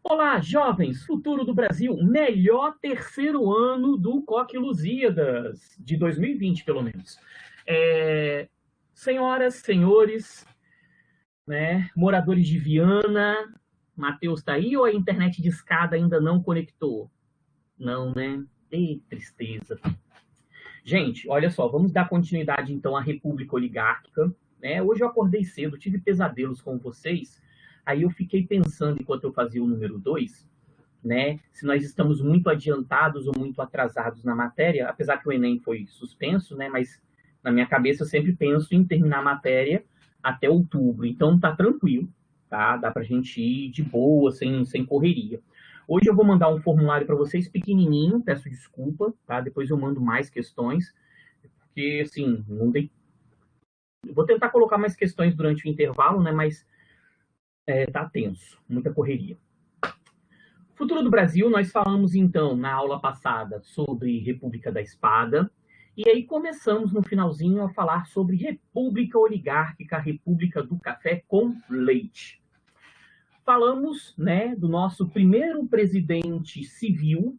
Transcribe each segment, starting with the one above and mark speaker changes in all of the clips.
Speaker 1: Olá, jovens, futuro do Brasil, melhor terceiro ano do Coque Lusíadas, de 2020, pelo menos. É, Senhoras, senhores, né, moradores de Viana, Matheus está aí ou a internet de escada ainda não conectou? Não, né? Ei, tristeza. Gente, olha só, vamos dar continuidade então à República Oligárquica. Né? Hoje eu acordei cedo, tive pesadelos com vocês, aí eu fiquei pensando enquanto eu fazia o número 2, né? Se nós estamos muito adiantados ou muito atrasados na matéria, apesar que o Enem foi suspenso, né? Mas na minha cabeça eu sempre penso em terminar a matéria até outubro. Então tá tranquilo, tá? Dá pra gente ir de boa, sem correria. Hoje eu vou mandar um formulário para vocês pequenininho, peço desculpa, tá? Depois eu mando mais questões, porque assim, não dei. Eu vou tentar colocar mais questões durante o intervalo, né? Mas tá tenso, muita correria. Futuro do Brasil, nós falamos então na aula passada sobre República da Espada, e aí começamos no finalzinho a falar sobre República Oligárquica, República do Café com Leite. Falamos, né, do nosso primeiro presidente civil,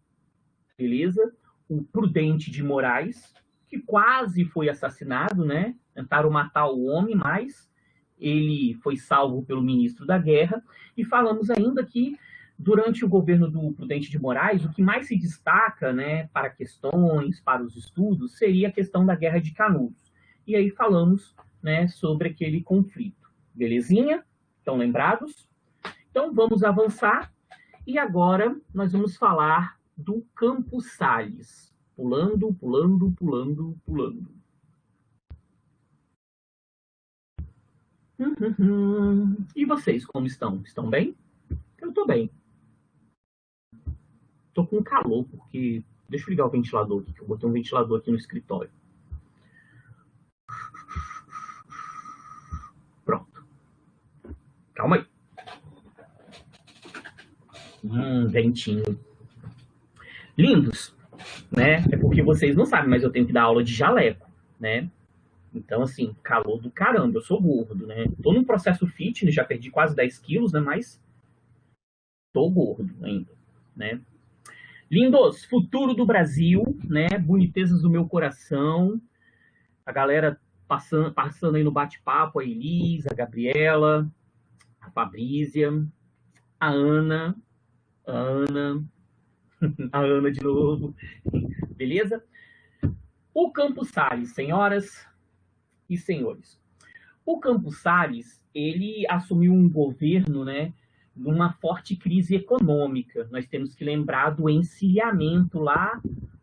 Speaker 1: beleza? O Prudente de Moraes, que quase foi assassinado, né? Tentaram matar o homem, mas ele foi salvo pelo ministro da Guerra. E falamos ainda que durante o governo do Prudente de Moraes, o que mais se destaca, né, para questões, para os estudos, seria a questão da Guerra de Canudos. E aí falamos, né, sobre aquele conflito. Belezinha? Estão lembrados? Então vamos avançar. E agora nós vamos falar do Campos Sales. Pulando, pulando, pulando, pulando. E vocês, como estão? Estão bem? Eu estou bem. Estou com calor, porque... Deixa eu ligar o ventilador aqui, que eu botei um ventilador aqui no escritório. Pronto. Calma aí. Ventinho. Lindos, né? É porque vocês não sabem, mas eu tenho que dar aula de jaleco, né? Então, assim, calor do caramba, eu sou gordo, né? Tô num processo fitness, já perdi quase 10 quilos, né? Mas tô gordo ainda, né? Lindos, futuro do Brasil, né? Bonitezas do meu coração. A galera passando aí no bate-papo, a Elisa, a Gabriela, a Fabrícia, a Ana, a Ana, a Ana de novo, beleza? O Campos Sales, senhoras e senhores. O Campos Sales, ele assumiu um governo, né, numa forte crise econômica. Nós temos que lembrar do encilhamento lá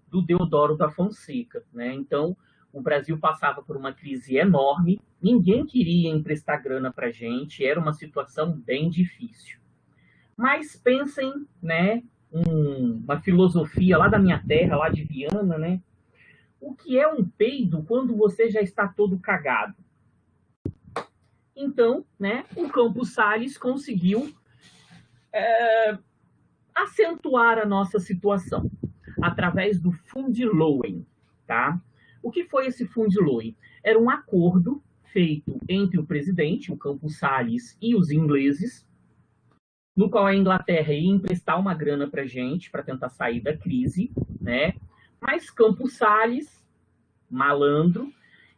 Speaker 1: do Deodoro da Fonseca, né? Então, o Brasil passava por uma crise enorme, ninguém queria emprestar grana para a gente, era uma situação bem difícil. Mas pensem, né, uma filosofia lá da minha terra, lá de Viana, né? O que é um peido quando você já está todo cagado? Então, né, o Campos Sales conseguiu acentuar a nossa situação através do Fundloen, tá? O que foi esse Fundloen? Era um acordo feito entre o presidente, o Campos Sales, e os ingleses, no qual a Inglaterra ia emprestar uma grana para a gente para tentar sair da crise, né? Mas Campos Sales, malandro,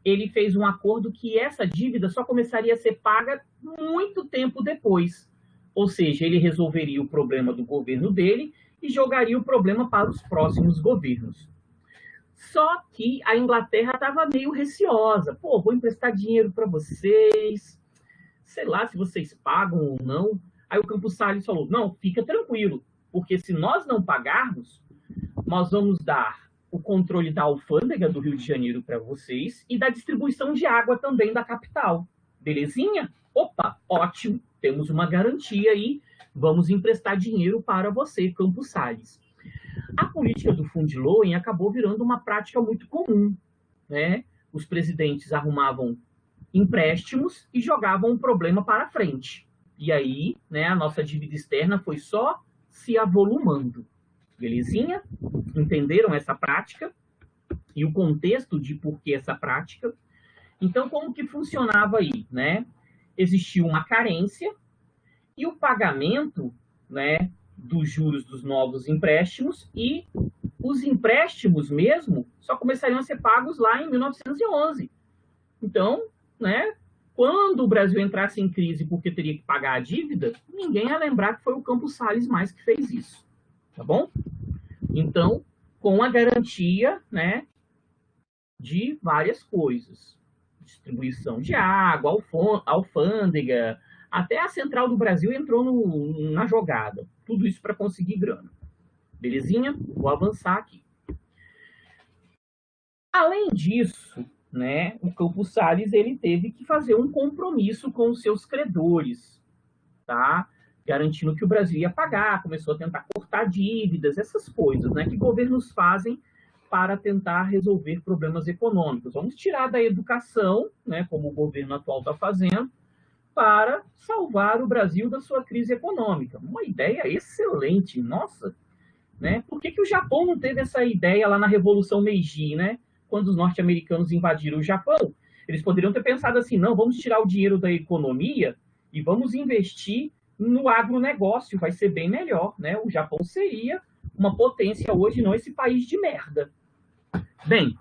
Speaker 1: ele fez um acordo que essa dívida só começaria a ser paga muito tempo depois. Ou seja, ele resolveria o problema do governo dele e jogaria o problema para os próximos governos. Só que a Inglaterra estava meio receosa. Pô, vou emprestar dinheiro para vocês, sei lá se vocês pagam ou não. Aí o Campos Salles falou, não, fica tranquilo, porque se nós não pagarmos, nós vamos dar o controle da alfândega do Rio de Janeiro para vocês e da distribuição de água também da capital. Belezinha? Opa, ótimo, temos uma garantia aí, vamos emprestar dinheiro para você, Campos Sales. A política do Fundloen acabou virando uma prática muito comum, né? Os presidentes arrumavam empréstimos e jogavam o problema para frente. E aí, né, a nossa dívida externa foi só se avolumando. Belezinha? Entenderam essa prática? E o contexto de por que essa prática? Então, como que funcionava aí, né? Existia uma carência e o pagamento, né, dos juros dos novos empréstimos, e os empréstimos mesmo só começariam a ser pagos lá em 1911. Então, né, quando o Brasil entrasse em crise porque teria que pagar a dívida, ninguém ia lembrar que foi o Campos Salles mais que fez isso, tá bom? Então, com a garantia, né, de várias coisas. Distribuição de água, alfândega, até a Central do Brasil entrou na jogada. Tudo isso para conseguir grana. Belezinha? Vou avançar aqui. Além disso, né, o Campos Salles ele teve que fazer um compromisso com os seus credores, tá? Garantindo que o Brasil ia pagar, começou a tentar cortar dívidas, essas coisas, né, que governos fazem para tentar resolver problemas econômicos. Vamos tirar da educação, né, como o governo atual está fazendo, para salvar o Brasil da sua crise econômica. Uma ideia excelente, nossa! Né? Por que o Japão não teve essa ideia lá na Revolução Meiji, né? Quando os norte-americanos invadiram o Japão? Eles poderiam ter pensado assim, não, vamos tirar o dinheiro da economia e vamos investir no agronegócio, vai ser bem melhor, né? O Japão seria uma potência hoje, não esse país de merda. Bem,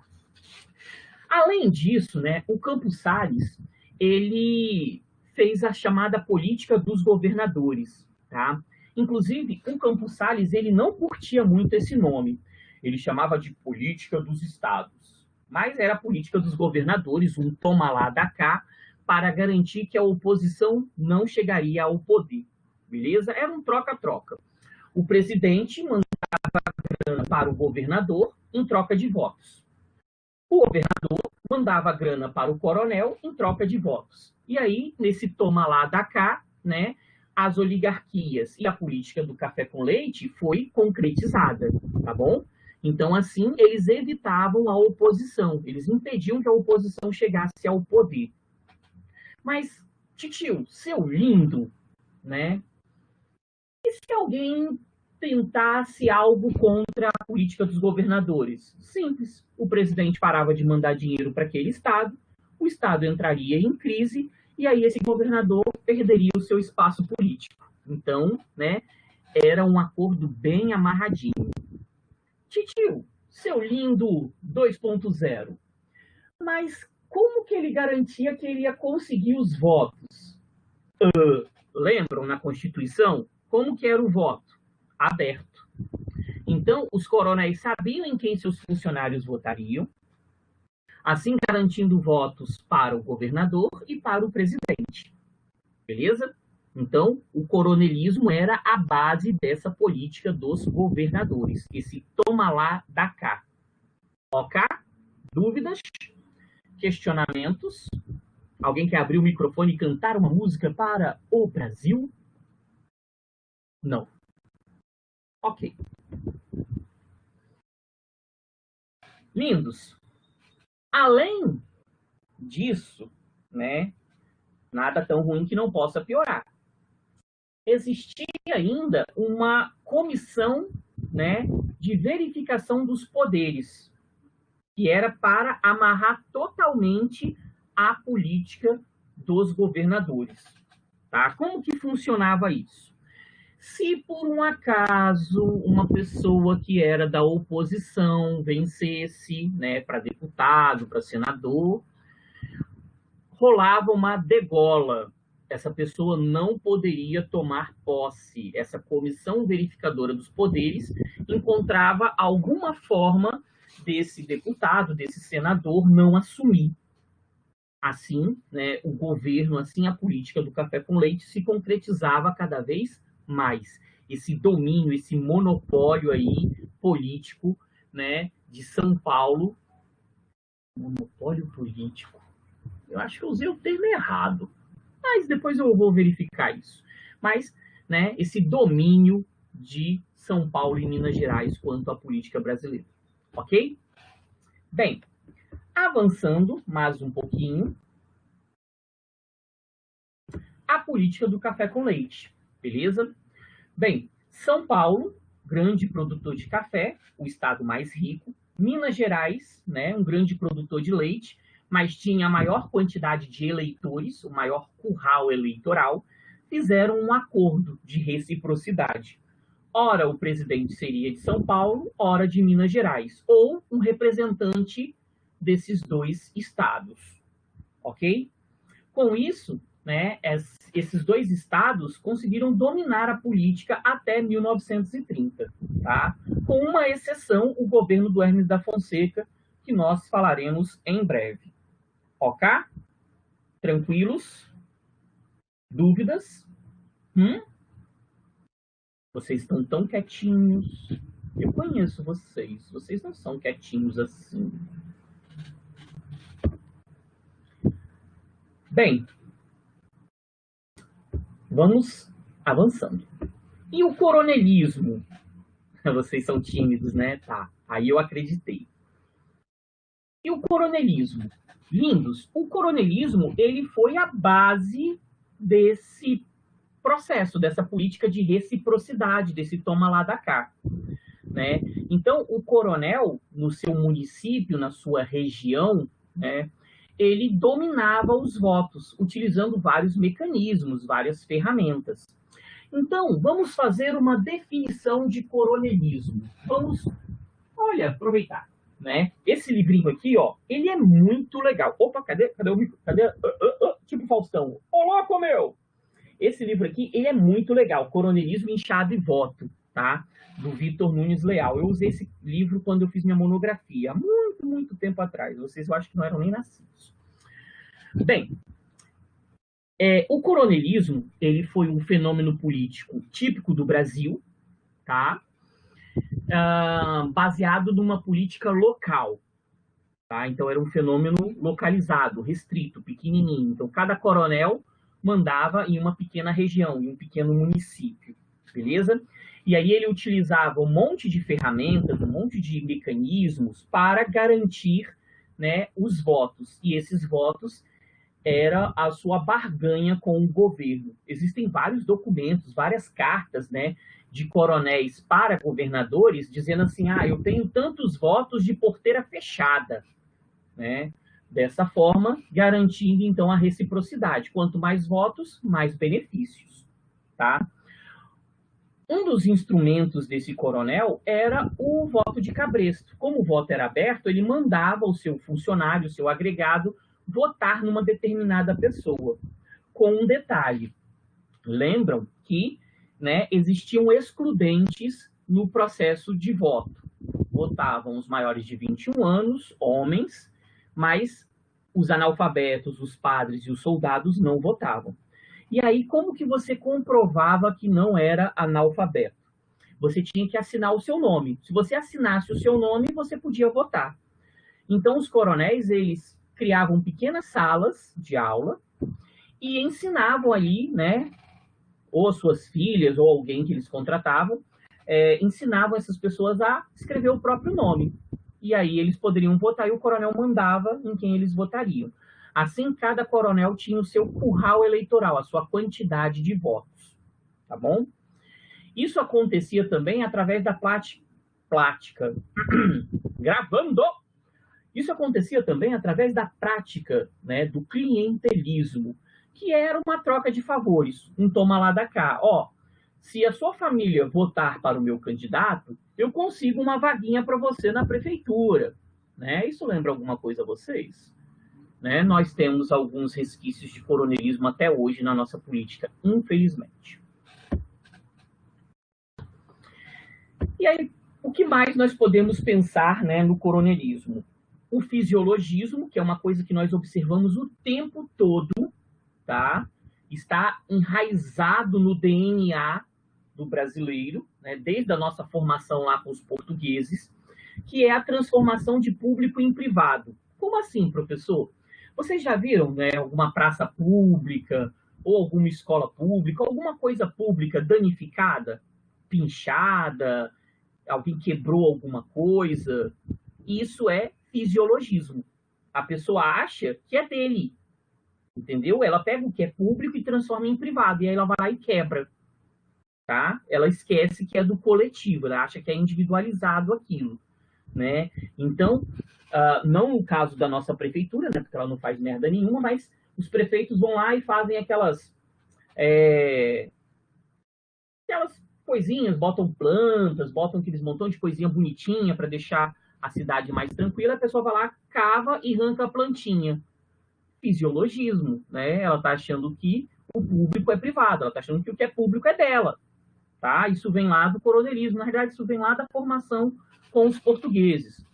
Speaker 1: além disso, né, o Campos Salles, ele fez a chamada política dos governadores, tá? Inclusive, o Campos Salles, ele não curtia muito esse nome. Ele chamava de política dos estados. Mas era a política dos governadores, um toma lá da cá, para garantir que a oposição não chegaria ao poder. Beleza? Era um troca-troca. O presidente mandava grana para o governador em troca de votos. O governador mandava grana para o coronel em troca de votos. E aí, nesse toma lá da cá, né, as oligarquias e a política do café com leite foi concretizada, tá bom? Então, assim, eles evitavam a oposição, eles impediam que a oposição chegasse ao poder. Mas, titio, seu lindo, né? E se alguém tentasse algo contra a política dos governadores? Simples. O presidente parava de mandar dinheiro para aquele estado, o estado entraria em crise e aí esse governador perderia o seu espaço político. Então, né, era um acordo bem amarradinho. Titio, seu lindo 2.0, mas como que ele garantia que ele ia conseguir os votos? Lembram na Constituição? Como que era o voto? Aberto. Então, os coronéis sabiam em quem seus funcionários votariam, assim garantindo votos para o governador e para o presidente. Beleza? Então, o coronelismo era a base dessa política dos governadores, esse toma lá da cá. Ok? Dúvidas? Questionamentos? Alguém quer abrir o microfone e cantar uma música para o Brasil? Não. Ok. Lindos. Além disso, né, nada tão ruim que não possa piorar. Existia ainda uma comissão, né, de verificação dos poderes, que era para amarrar totalmente a política dos governadores. Tá? Como que funcionava isso? Se por um acaso uma pessoa que era da oposição vencesse, né, para deputado, para senador, rolava uma degola. Essa pessoa não poderia tomar posse. Essa comissão verificadora dos poderes encontrava alguma forma desse deputado, desse senador, não assumir. Assim, né, o governo, assim, a política do café com leite se concretizava cada vez mais. Esse domínio, esse monopólio aí político, né, de São Paulo. Monopólio político. Eu acho que eu usei o termo errado, mas depois eu vou verificar isso. Mas, né, esse domínio de São Paulo e Minas Gerais quanto à política brasileira. Ok? Bem, avançando mais um pouquinho, a política do café com leite, beleza? Bem, São Paulo, grande produtor de café, o estado mais rico. Minas Gerais, né, um grande produtor de leite, mas tinha a maior quantidade de eleitores, o maior curral eleitoral, fizeram um acordo de reciprocidade. Ora, o presidente seria de São Paulo, ora de Minas Gerais, ou um representante desses dois estados, ok? Com isso, né, esses dois estados conseguiram dominar a política até 1930, tá? Com uma exceção, o governo do Hermes da Fonseca, que nós falaremos em breve. Ok? Tranquilos? Dúvidas? Vocês estão tão quietinhos. Eu conheço vocês. Vocês não são quietinhos assim. Bem, vamos avançando. E o coronelismo? Vocês são tímidos, né? Tá. Aí eu acreditei. E o coronelismo? Lindos. O coronelismo, ele foi a base desse processo, dessa política de reciprocidade, desse toma lá da cá, né? Então, o coronel, no seu município, na sua região, né, ele dominava os votos, utilizando vários mecanismos, várias ferramentas. Então, vamos fazer uma definição de coronelismo. Vamos, olha, aproveitar, né? Esse livrinho aqui, ó, ele é muito legal. Opa, cadê o micro? Cadê? Tipo Faustão. Ô, louco, meu! Esse livro aqui, ele é muito legal, Coronelismo, Inchado e Voto, tá? Do Vitor Nunes Leal. Eu usei esse livro quando eu fiz minha monografia, há muito, muito tempo atrás. Vocês, eu acho que não eram nem nascidos. Bem, o coronelismo, ele foi um fenômeno político típico do Brasil, tá? Baseado numa política local, tá? Então, era um fenômeno localizado, restrito, pequenininho. Então, cada coronel mandava em uma pequena região, em um pequeno município, beleza? E aí ele utilizava um monte de ferramentas, um monte de mecanismos para garantir, né, os votos. E esses votos era a sua barganha com o governo. Existem vários documentos, várias cartas, né, de coronéis para governadores, dizendo assim, eu tenho tantos votos de porteira fechada, né? Dessa forma, garantindo, então, a reciprocidade. Quanto mais votos, mais benefícios, tá? Um dos instrumentos desse coronel era o voto de cabresto. Como o voto era aberto, ele mandava o seu funcionário, o seu agregado, votar numa determinada pessoa. Com um detalhe. Lembram que, né, existiam excludentes no processo de voto. Votavam os maiores de 21 anos, homens, mas os analfabetos, os padres e os soldados não votavam. E aí, como que você comprovava que não era analfabeto? Você tinha que assinar o seu nome. Se você assinasse o seu nome, você podia votar. Então, os coronéis, eles criavam pequenas salas de aula e ensinavam ali, né, ou suas filhas, ou alguém que eles contratavam, ensinavam essas pessoas a escrever o próprio nome. E aí eles poderiam votar e o coronel mandava em quem eles votariam. Assim, cada coronel tinha o seu curral eleitoral, a sua quantidade de votos. Tá bom? Isso acontecia também através da prática. Gravando! Isso acontecia também através da prática, né, do clientelismo, que era uma troca de favores, um toma lá da cá. Ó, se a sua família votar para o meu candidato, eu consigo uma vaguinha para você na prefeitura. Né? Isso lembra alguma coisa a vocês? Né? Nós temos alguns resquícios de coronelismo até hoje na nossa política, infelizmente. E aí, o que mais nós podemos pensar, né, no coronelismo? O fisiologismo, que é uma coisa que nós observamos o tempo todo, tá? Está enraizado no DNA do brasileiro, né, desde a nossa formação lá com os portugueses, que é a transformação de público em privado. Como assim, professor? Vocês já viram, né, alguma praça pública ou alguma escola pública, alguma coisa pública danificada, pinchada, alguém quebrou alguma coisa? Isso é fisiologismo. A pessoa acha que é dele, entendeu? Ela pega o que é público e transforma em privado, e aí ela vai lá e quebra. Tá? Ela esquece que é do coletivo, ela acha que é individualizado aquilo, né? Então, não no caso da nossa prefeitura, né, porque ela não faz merda nenhuma, mas os prefeitos vão lá e fazem aquelas coisinhas, botam plantas, botam aqueles montão de coisinha bonitinha para deixar a cidade mais tranquila, a pessoa vai lá, cava e arranca a plantinha. Fisiologismo, né? Ela está achando que o público é privado, ela está achando que o que é público é dela, tá? Isso vem lá do coronelismo, na verdade isso vem lá da formação com os portugueses.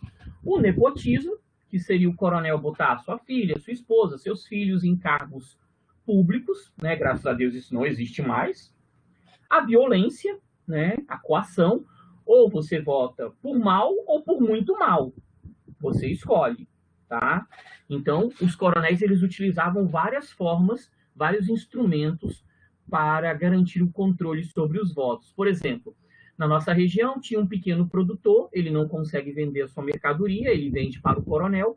Speaker 1: O nepotismo, que seria o coronel botar sua filha, sua esposa, seus filhos em cargos públicos, né? Graças a Deus isso não existe mais. A violência, né? A coação, ou você vota por mal ou por muito mal. Você escolhe, tá? Então, os coronéis, eles utilizavam várias formas, vários instrumentos para garantir o controle sobre os votos. Por exemplo, na nossa região tinha um pequeno produtor, ele não consegue vender a sua mercadoria, ele vende para o coronel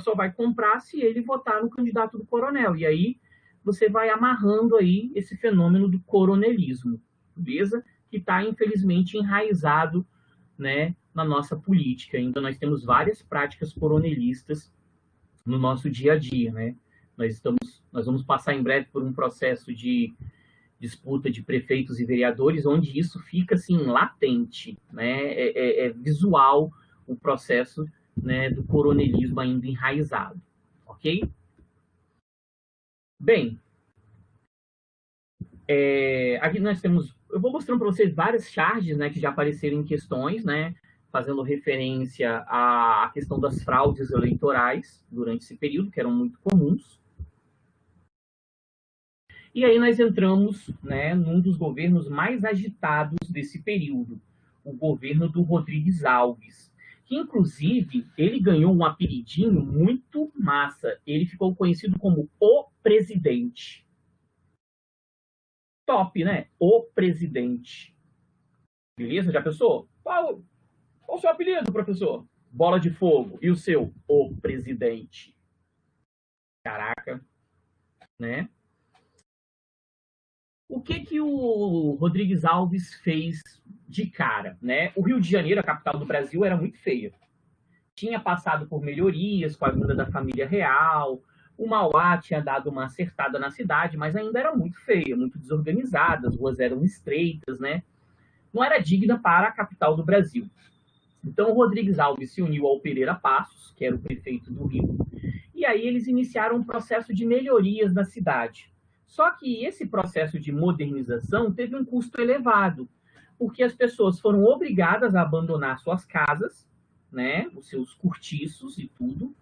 Speaker 1: só vai comprar se ele votar no candidato do coronel. E aí você vai amarrando aí esse fenômeno do coronelismo, beleza? Que está, infelizmente, enraizado, né, na nossa política. Então, nós temos várias práticas coronelistas no nosso dia a dia, né? Nós vamos passar em breve por um processo de disputa de prefeitos e vereadores, onde isso fica, assim, latente, né? É visual o processo, né, do coronelismo ainda enraizado, ok? Bem, aqui nós temos, eu vou mostrando para vocês várias charges, né, que já apareceram em questões, né, fazendo referência à questão das fraudes eleitorais durante esse período, que eram muito comuns. E aí nós entramos, né, num dos governos mais agitados desse período, o governo do Rodrigues Alves, que inclusive ele ganhou um apelidinho muito massa, ele ficou conhecido como o Presidente. Top, né? O Presidente. Beleza? Já pensou? Qual o seu apelido, professor? Bola de Fogo. E o seu? O Presidente. Caraca. Né? O que o Rodrigues Alves fez de cara, né? O Rio de Janeiro, a capital do Brasil, era muito feia. Tinha passado por melhorias com a vinda da família real, o Mauá tinha dado uma acertada na cidade, mas ainda era muito feia, muito desorganizada, as ruas eram estreitas, né? Não era digna para a capital do Brasil. Então, o Rodrigues Alves se uniu ao Pereira Passos, que era o prefeito do Rio, e aí eles iniciaram um processo de melhorias na cidade. Só que esse processo de modernização teve um custo elevado, porque as pessoas foram obrigadas a abandonar suas casas, né, os seus cortiços e tudo,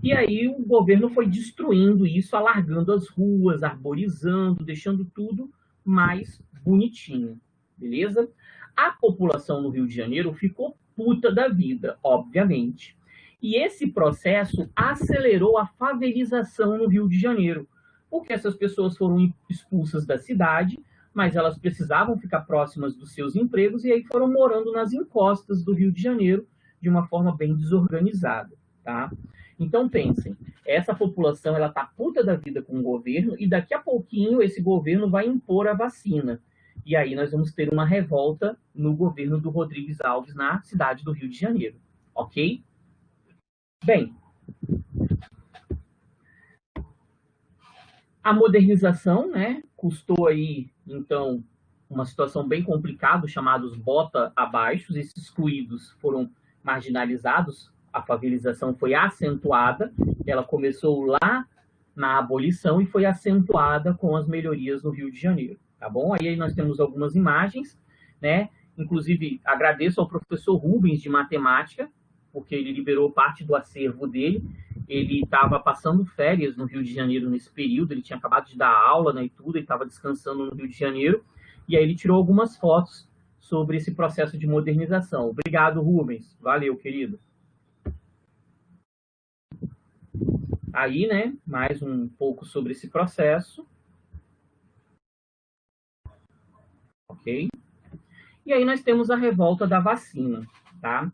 Speaker 1: e aí o governo foi destruindo isso, alargando as ruas, arborizando, deixando tudo mais bonitinho, beleza? A população no Rio de Janeiro ficou puta da vida, obviamente. E esse processo acelerou a favelização no Rio de Janeiro, porque essas pessoas foram expulsas da cidade, mas elas precisavam ficar próximas dos seus empregos e aí foram morando nas encostas do Rio de Janeiro de uma forma bem desorganizada, tá? Então pensem, essa população ela tá puta da vida com o governo e daqui a pouquinho esse governo vai impor a vacina. E aí nós vamos ter uma revolta no governo do Rodrigues Alves na cidade do Rio de Janeiro, ok? Bem, a modernização, né, custou aí, então, uma situação bem complicada, chamados bota abaixo, esses excluídos foram marginalizados, a favelização foi acentuada, ela começou lá na abolição e foi acentuada com as melhorias no Rio de Janeiro, tá bom? Aí nós temos algumas imagens, né, inclusive agradeço ao professor Rubens de matemática, porque ele liberou parte do acervo dele. Ele estava passando férias no Rio de Janeiro nesse período, ele tinha acabado de dar aula, né, e tudo, ele estava descansando no Rio de Janeiro, e aí ele tirou algumas fotos sobre esse processo de modernização. Obrigado, Rubens. Valeu, querido. Aí, né, mais um pouco sobre esse processo. Ok? E aí nós temos a revolta da vacina, tá?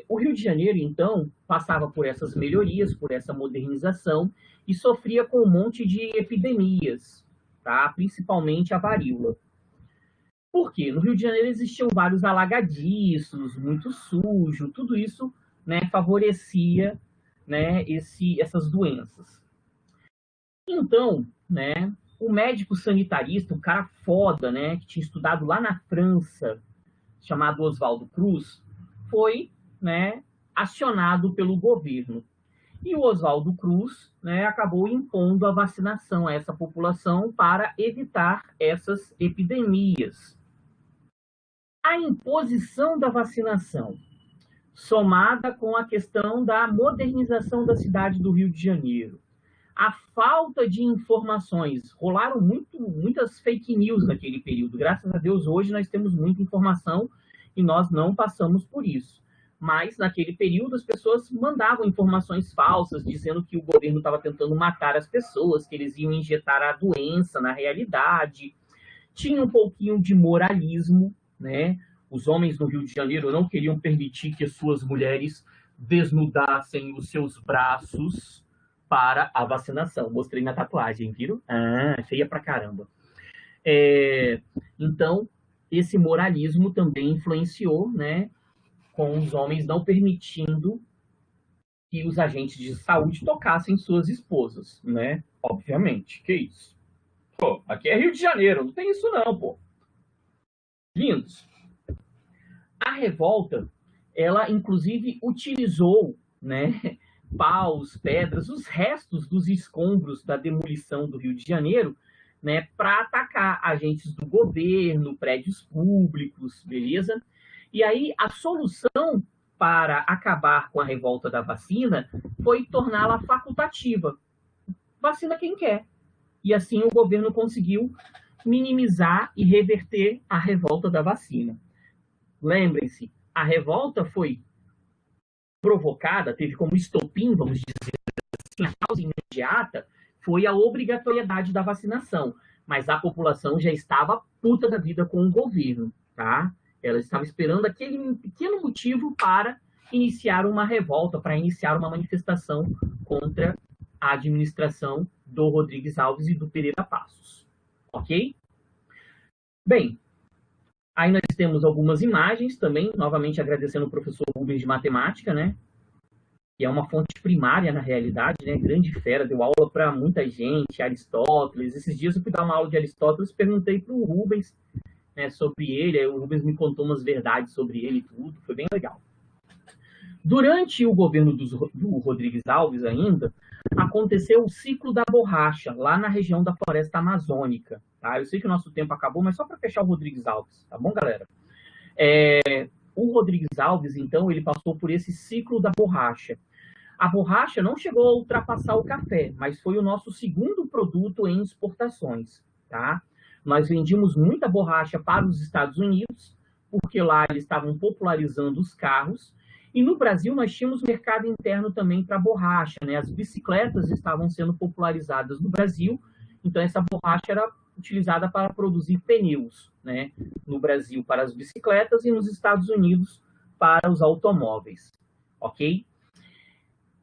Speaker 1: O Rio de Janeiro, então, passava por essas melhorias, por essa modernização, e sofria com um monte de epidemias, tá? Principalmente a varíola. Por quê? No Rio de Janeiro existiam vários alagadiços, muito sujo, tudo isso, né, favorecia, né, essas doenças. Então, né, o médico sanitarista, um cara foda, né, que tinha estudado lá na França, chamado Oswaldo Cruz, foi, né, acionado pelo governo. E o Oswaldo Cruz, né, acabou impondo a vacinação a essa população para evitar essas epidemias. A imposição da vacinação, somada com a questão da modernização da cidade do Rio de Janeiro, a falta de informações, rolaram muitas fake news naquele período. Graças a Deus, hoje nós temos muita informação e nós não passamos por isso. Mas naquele período as pessoas mandavam informações falsas, dizendo que o governo estava tentando matar as pessoas, que eles iam injetar a doença na realidade. Tinha um pouquinho de moralismo, né? Os homens no Rio de Janeiro não queriam permitir que suas mulheres desnudassem os seus braços para a vacinação. Mostrei na tatuagem, viram? Ah, feia pra caramba. Então, esse moralismo também influenciou, né? Com os homens não permitindo que os agentes de saúde tocassem suas esposas, né? Obviamente, que isso? Pô, aqui é Rio de Janeiro, não tem isso não, pô. Lindos. A revolta, ela inclusive utilizou, né, paus, pedras, os restos dos escombros da demolição do Rio de Janeiro, né, para atacar agentes do governo, prédios públicos, beleza? E aí a solução para acabar com a revolta da vacina foi torná-la facultativa. Vacina quem quer. E assim o governo conseguiu minimizar e reverter a revolta da vacina. Lembrem-se, a revolta foi provocada, teve como estopim, vamos dizer assim, a causa imediata foi a obrigatoriedade da vacinação, mas a população já estava puta da vida com o governo, tá? Ela estava esperando aquele pequeno motivo para iniciar uma revolta, para iniciar uma manifestação contra a administração do Rodrigues Alves e do Pereira Passos, ok? Bem, aí nós temos algumas imagens também, novamente agradecendo o professor Rubens de matemática, né? Que é uma fonte primária na realidade, né? Grande fera, deu aula para muita gente, Aristóteles. Esses dias eu fui dar uma aula de Aristóteles, perguntei para o Rubens, né, sobre ele, aí o Rubens me contou umas verdades sobre ele e tudo, foi bem legal. Durante o governo do Rodrigues Alves ainda, aconteceu o ciclo da borracha, lá na região da floresta amazônica. Tá? Eu sei que o nosso tempo acabou, mas só para fechar o Rodrigues Alves, tá bom, galera? O Rodrigues Alves, então, ele passou por esse ciclo da borracha. A borracha não chegou a ultrapassar o café, mas foi o nosso segundo produto em exportações, tá? Nós vendimos muita borracha para os Estados Unidos, porque lá eles estavam popularizando os carros, e no Brasil nós tínhamos mercado interno também para borracha, né? As bicicletas estavam sendo popularizadas no Brasil, então essa borracha era utilizada para produzir pneus, né? No Brasil para as bicicletas e nos Estados Unidos para os automóveis, ok?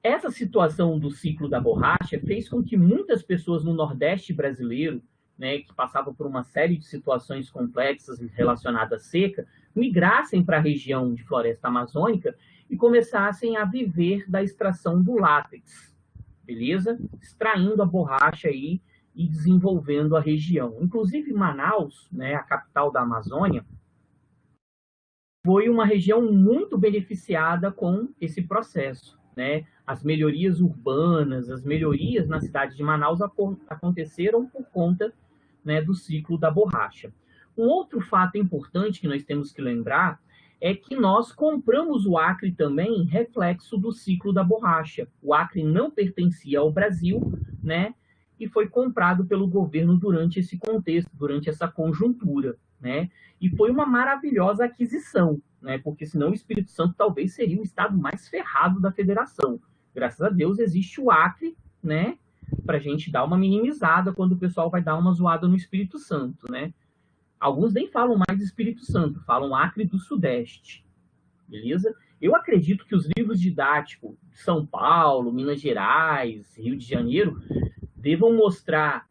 Speaker 1: Essa situação do ciclo da borracha fez com que muitas pessoas no Nordeste brasileiro, né, que passavam por uma série de situações complexas relacionadas à seca, migrassem para a região de floresta amazônica e começassem a viver da extração do látex, beleza? Extraindo a borracha aí e desenvolvendo a região. Inclusive Manaus, né, a capital da Amazônia, foi uma região muito beneficiada com esse processo, né? As melhorias urbanas, as melhorias na cidade de Manaus aconteceram por conta, né, do ciclo da borracha. Um outro fato importante que nós temos que lembrar é que nós compramos o Acre também reflexo do ciclo da borracha. O Acre não pertencia ao Brasil, né? E foi comprado pelo governo durante esse contexto, durante essa conjuntura, né? E foi uma maravilhosa aquisição, né? Porque senão o Espírito Santo talvez seria o estado mais ferrado da federação. Graças a Deus existe o Acre, né? Para a gente dar uma minimizada quando o pessoal vai dar uma zoada no Espírito Santo, né? Alguns nem falam mais de Espírito Santo, falam Acre do Sudeste, beleza? Eu acredito que os livros didáticos de São Paulo, Minas Gerais, Rio de Janeiro, devam mostrar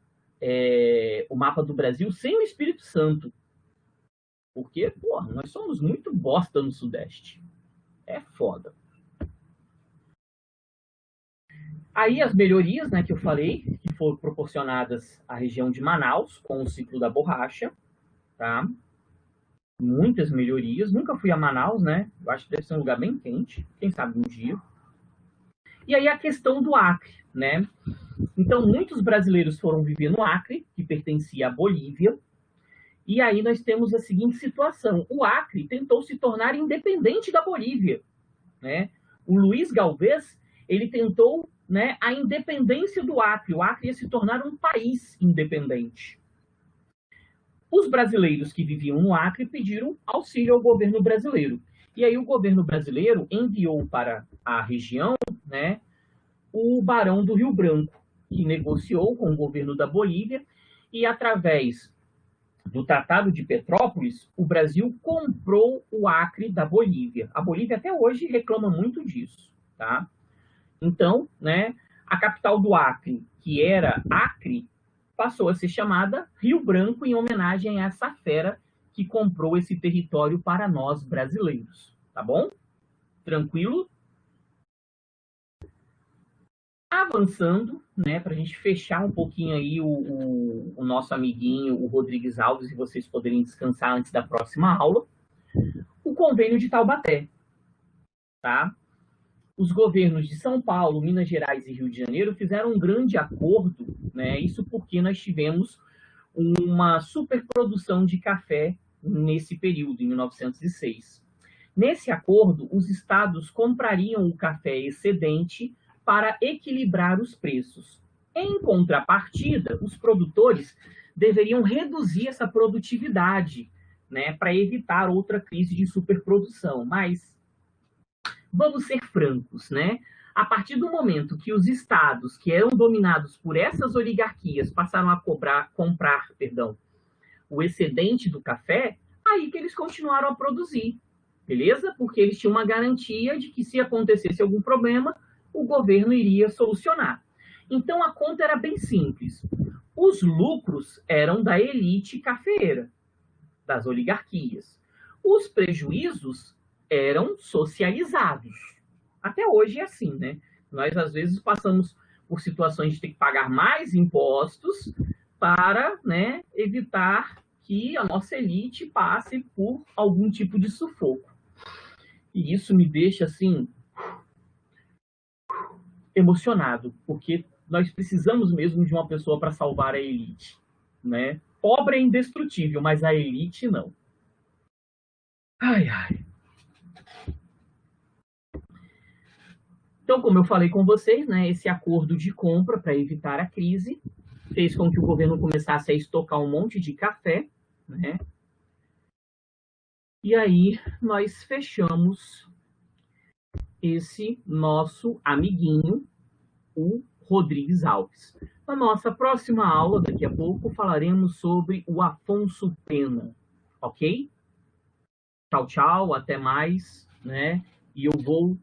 Speaker 1: o mapa do Brasil sem o Espírito Santo. Porque, porra, nós somos muito bosta no Sudeste. É foda. Aí as melhorias, né, que eu falei, que foram proporcionadas à região de Manaus, com o ciclo da borracha, tá? Muitas melhorias. Nunca fui a Manaus, né? Eu acho que deve ser um lugar bem quente, quem sabe um dia. E aí a questão do Acre, né? Então, muitos brasileiros foram viver no Acre, que pertencia à Bolívia, e aí nós temos a seguinte situação. O Acre tentou se tornar independente da Bolívia, né? O Luiz Galvez, ele tentou, né, a independência do Acre. O Acre ia se tornar um país independente. Os brasileiros que viviam no Acre pediram auxílio ao governo brasileiro. E aí o governo brasileiro enviou para a região, né, o Barão do Rio Branco, que negociou com o governo da Bolívia e, através do Tratado de Petrópolis, o Brasil comprou o Acre da Bolívia. A Bolívia até hoje reclama muito disso, tá? Então, né, a capital do Acre, que era Acre, passou a ser chamada Rio Branco em homenagem a essa fera que comprou esse território para nós brasileiros, tá bom? Tranquilo? Avançando, né, para a gente fechar um pouquinho aí o nosso amiguinho, o Rodrigues Alves, e vocês poderem descansar antes da próxima aula, o convênio de Taubaté, tá? Os governos de São Paulo, Minas Gerais e Rio de Janeiro fizeram um grande acordo, né? Isso porque nós tivemos uma superprodução de café nesse período, em 1906. Nesse acordo, os estados comprariam o café excedente para equilibrar os preços. Em contrapartida, os produtores deveriam reduzir essa produtividade, né, para evitar outra crise de superprodução. Mas vamos ser francos, né? A partir do momento que os estados que eram dominados por essas oligarquias passaram a comprar, o excedente do café, aí que eles continuaram a produzir, beleza? Porque eles tinham uma garantia de que se acontecesse algum problema, o governo iria solucionar. Então a conta era bem simples. Os lucros eram da elite cafeeira, das oligarquias. Os prejuízos eram socializados. Até hoje é assim, né? Nós, às vezes, passamos por situações de ter que pagar mais impostos para, né, evitar que a nossa elite passe por algum tipo de sufoco. E isso me deixa, assim, emocionado, porque nós precisamos mesmo de uma pessoa para salvar a elite, né? Pobre é indestrutível, mas a elite não. Ai, ai. Então, como eu falei com vocês, né, esse acordo de compra para evitar a crise fez com que o governo começasse a estocar um monte de café, né? E aí nós fechamos esse nosso amiguinho, o Rodrigues Alves. Na nossa próxima aula, daqui a pouco, falaremos sobre o Afonso Pena, ok? Tchau, tchau, até mais, né? E eu vou